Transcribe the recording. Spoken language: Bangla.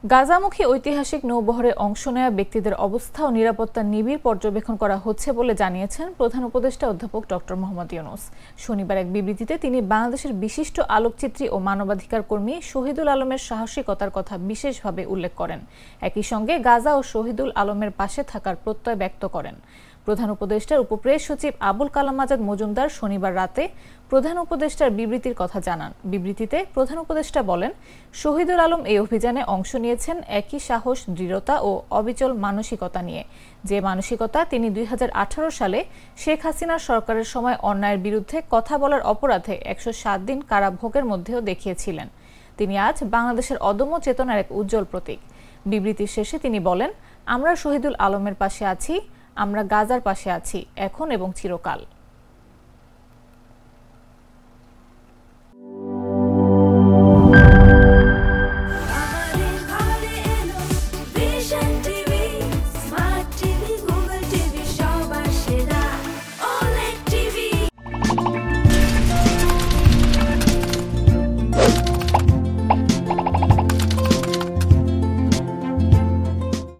গাজামুখী ঐতিহাসিক নৌবহরে অংশ নেওয়া ব্যক্তিদের অবস্থা ও নিরাপত্তা নিবিড় পর্যবেক্ষণ করা হচ্ছে বলে জানিয়েছেন প্রধান উপদেষ্টা অধ্যাপক ডক্টর মোহাম্মদ ইউনূস। শনিবার এক বিবৃতিতে তিনি বাংলাদেশের বিশিষ্ট আলোকচিত্রী ও মানবাধিকার কর্মী শহীদুল আলমের সাহসিকতার কথা বিশেষভাবে উল্লেখ করেন। একই সঙ্গে গাজা ও শহীদুল আলমের পাশে থাকার প্রত্যয় ব্যক্ত করেন। প্রধান উপদেষ্টার উপপ্রেস সচিব আবুল কালাম আজাদ মজুমদার শনিবার রাতে প্রধান উপদেষ্টার বিবৃতির কথা জানান। বিবৃতিতে প্রধান উপদেষ্টা বলেন, শহীদুল আলম এই অভিযানে অংশ নিয়েছেন একই সাহস, দৃঢ়তা ও অবিচল মানসিকতা নিয়ে, যে মানসিকতা তিনি 2018 সালে শেখ হাসিনার সরকারের সময় অন্যায়ের বিরুদ্ধে কথা বলার অপরাধে 107 দিন কারাভোগের মধ্যেও দেখিয়েছিলেন। তিনি আজ বাংলাদেশের অদম্য চেতনার এক উজ্জ্বল প্রতীক। বিবৃতির শেষে তিনি বলেন, আমরা শহীদুল আলমের পাশে আছি, আমরা গাজার পাশে আছি, এখন এবং চিরকাল।